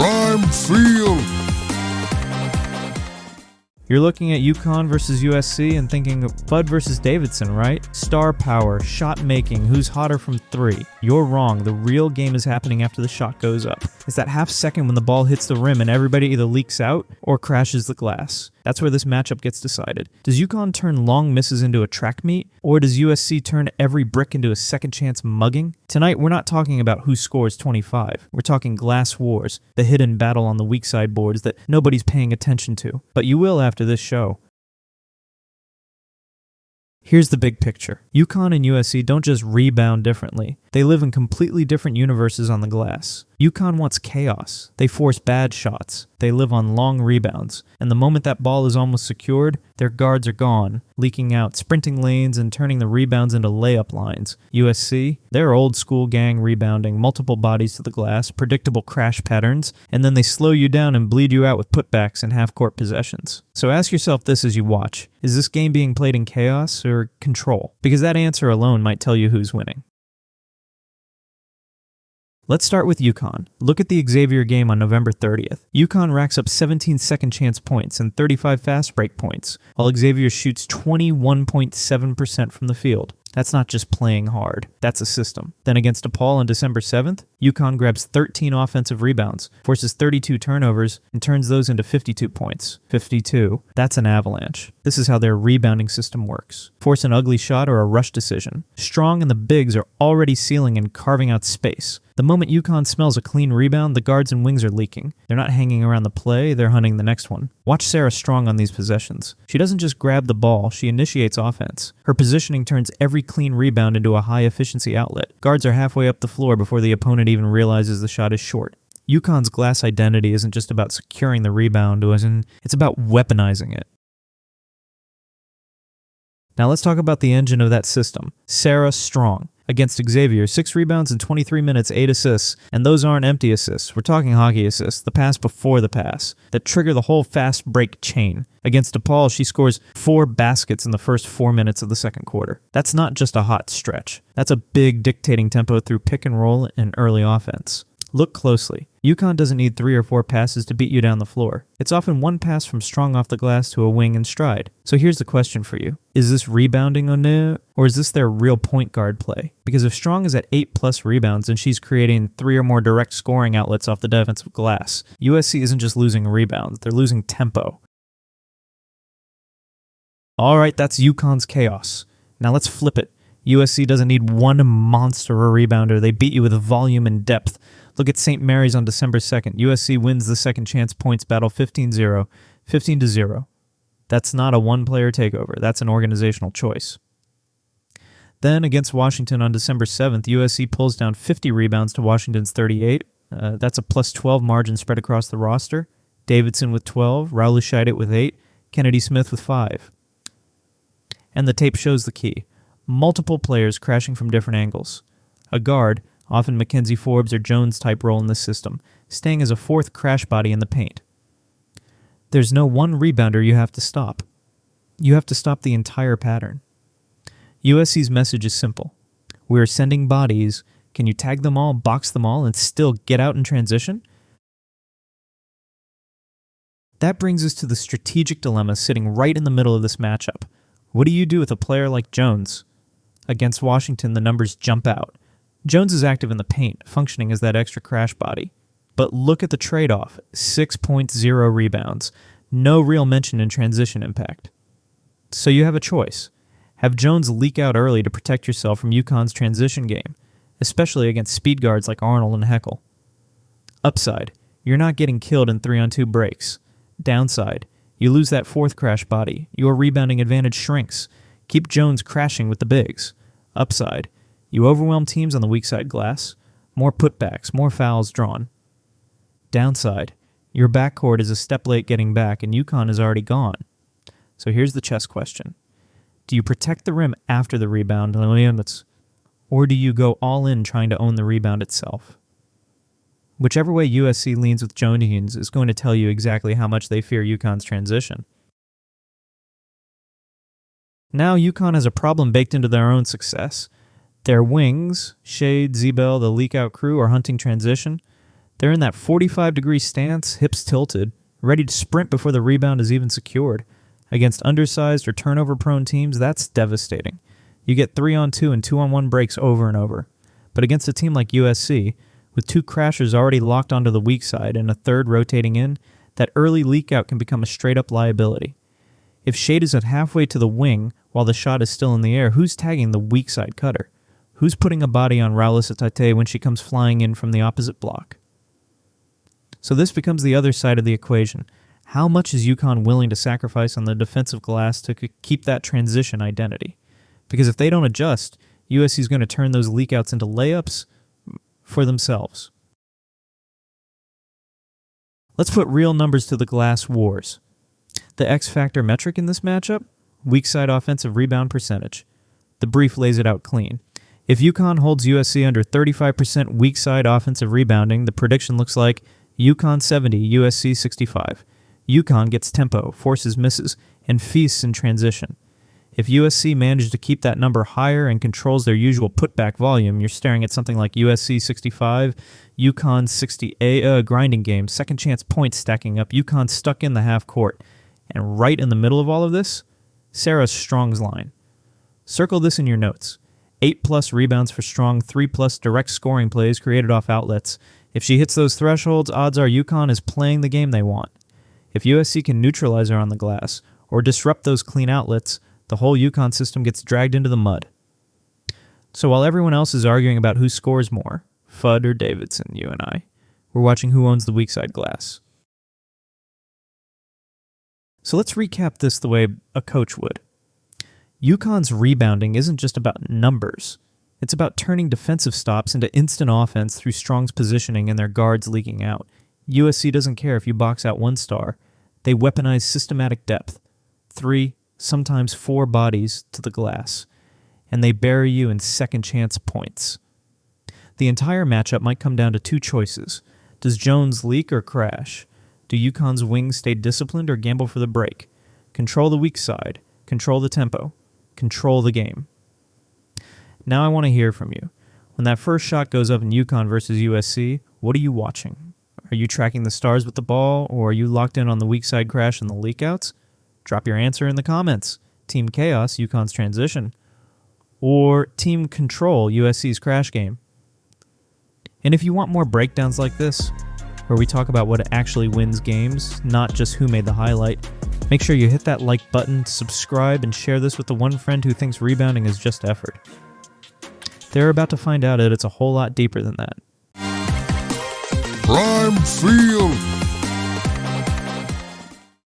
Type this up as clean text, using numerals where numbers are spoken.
Prime Field. You're looking at UConn versus USC and thinking Bud versus Davidson, right? Star power, shot making, who's hotter from three? You're wrong. The real game is happening after the shot goes up. It's that half second when the ball hits the rim and everybody either leaks out or crashes the glass. That's where this matchup gets decided. Does UConn turn long misses into a track meet, or does USC turn every brick into a second chance mugging? Tonight, we're not talking about who scores 25. We're talking glass wars, the hidden battle on the weak side boards that nobody's paying attention to. But you will after this show. Here's the big picture. UConn and USC don't just rebound differently. They live in completely different universes on the glass. UConn wants chaos. They force bad shots. They live on long rebounds. And the moment that ball is almost secured, their guards are gone, leaking out, sprinting lanes, and turning the rebounds into layup lines. USC, they're old school gang rebounding, multiple bodies to the glass, predictable crash patterns, and then they slow you down and bleed you out with putbacks and half-court possessions. So ask yourself this as you watch. Is this game being played in chaos or control? Because that answer alone might tell you who's winning. Let's start with UConn. Look at the Xavier game on November 30th. UConn racks up 17 second chance points and 35 fast break points, while Xavier shoots 21.7% from the field. That's not just playing hard. That's a system. Then against DePaul on December 7th, UConn grabs 13 offensive rebounds, forces 32 turnovers, and turns those into 52 points. 52. That's an avalanche. This is how their rebounding system works. Force an ugly shot or a rush decision. Strong and the bigs are already sealing and carving out space. The moment UConn smells a clean rebound, the guards and wings are leaking. They're not hanging around the play, they're hunting the next one. Watch Sarah Strong on these possessions. She doesn't just grab the ball, she initiates offense. Her positioning turns every clean rebound into a high-efficiency outlet. Guards are halfway up the floor before the opponent even realizes the shot is short. UConn's glass identity isn't just about securing the rebound, it's about weaponizing it. Now let's talk about the engine of that system, Sarah Strong. Against Xavier, 6 rebounds in 23 minutes, 8 assists, and those aren't empty assists. We're talking hockey assists, the pass before the pass, that trigger the whole fast break chain. Against DePaul, she scores 4 baskets in the first 4 minutes of the second quarter. That's not just a hot stretch. That's a big dictating tempo through pick and roll and early offense. Look closely. UConn doesn't need 3 or 4 passes to beat you down the floor. It's often one pass from Strong off the glass to a wing in stride. So here's the question for you. Is this rebounding or is this their real point guard play? Because if Strong is at 8+ rebounds and she's creating 3 or more direct scoring outlets off the defensive glass, USC isn't just losing rebounds, they're losing tempo. Alright, that's UConn's chaos. Now let's flip it. USC doesn't need one monster or rebounder. They beat you with volume and depth. Look at St. Mary's on December 2nd. USC wins the second chance points battle 15-0, 15-0. That's not a one-player takeover. That's an organizational choice. Then against Washington on December 7th, USC pulls down 50 rebounds to Washington's 38. That's a +12 margin spread across the roster. Davidson with 12, Raul Scheidit with 8, Kennedy Smith with 5. And the tape shows the key. Multiple players crashing from different angles. A guard, often Mackenzie Forbes or Jones-type role in this system, staying as a 4th crash body in the paint. There's no one rebounder you have to stop. You have to stop the entire pattern. USC's message is simple. We're sending bodies. Can you tag them all, box them all, and still get out in transition? That brings us to the strategic dilemma sitting right in the middle of this matchup. What do you do with a player like Jones? Against Washington, the numbers jump out. Jones is active in the paint, functioning as that extra crash body. But look at the trade-off, 6.0 rebounds. No real mention in transition impact. So you have a choice. Have Jones leak out early to protect yourself from UConn's transition game, especially against speed guards like Arnold and Heckel. Upside, you're not getting killed in 3-on-2 breaks. Downside, you lose that 4th crash body. Your rebounding advantage shrinks. Keep Jones crashing with the bigs. Upside, you overwhelm teams on the weak side glass. More putbacks, more fouls drawn. Downside, your backcourt is a step late getting back and UConn is already gone. So here's the chess question. Do you protect the rim after the rebound, or do you go all in trying to own the rebound itself? Whichever way USC leans with Jones is going to tell you exactly how much they fear UConn's transition. Now UConn has a problem baked into their own success. Their wings, Shade, Ziebell, the leak-out crew, are hunting transition. They're in that 45-degree stance, hips tilted, ready to sprint before the rebound is even secured. Against undersized or turnover-prone teams, that's devastating. You get 3-on-2 and 2-on-1 breaks over and over. But against a team like USC, with 2 crashers already locked onto the weak side and a third rotating in, that early leak-out can become a straight-up liability. If Shade is at halfway to the wing while the shot is still in the air, who's tagging the weak side cutter? Who's putting a body on Raul Tate when she comes flying in from the opposite block? So this becomes the other side of the equation. How much is UConn willing to sacrifice on the defensive glass to keep that transition identity? Because if they don't adjust, USC is going to turn those leakouts into layups for themselves. Let's put real numbers to the glass wars. The X factor metric in this matchup? Weak side offensive rebound percentage. The brief lays it out clean. If UConn holds USC under 35% weak side offensive rebounding, the prediction looks like UConn 70, USC 65. UConn gets tempo, forces misses, and feasts in transition. If USC manages to keep that number higher and controls their usual putback volume, you're staring at something like USC 65, UConn 60, grinding game, second chance points stacking up, UConn stuck in the half court. And right in the middle of all of this, Sarah Strong's line. Circle this in your notes. 8+ rebounds for Strong, 3+ direct scoring plays created off outlets. If she hits those thresholds, odds are UConn is playing the game they want. If USC can neutralize her on the glass, or disrupt those clean outlets, the whole UConn system gets dragged into the mud. So while everyone else is arguing about who scores more, Fudd or Davidson, you and I, we're watching who owns the weak side glass. So let's recap this the way a coach would. UConn's rebounding isn't just about numbers. It's about turning defensive stops into instant offense through Strong's positioning and their guards leaking out. USC doesn't care if you box out 1 star. They weaponize systematic depth. 3, sometimes 4 bodies to the glass. And they bury you in second chance points. The entire matchup might come down to 2 choices. Does Jones leak or crash? Do UConn's wings stay disciplined or gamble for the break? Control the weak side. Control the tempo. Control the game. Now I want to hear from you. When that first shot goes up in UConn versus USC, what are you watching? Are you tracking the stars with the ball, or are you locked in on the weak side crash and the leakouts? Drop your answer in the comments. Team Chaos, UConn's transition. Or Team Control, USC's crash game. And if you want more breakdowns like this, where we talk about what actually wins games, not just who made the highlight, make sure you hit that like button, subscribe, and share this with the one friend who thinks rebounding is just effort. They're about to find out that it's a whole lot deeper than that. Prime Field.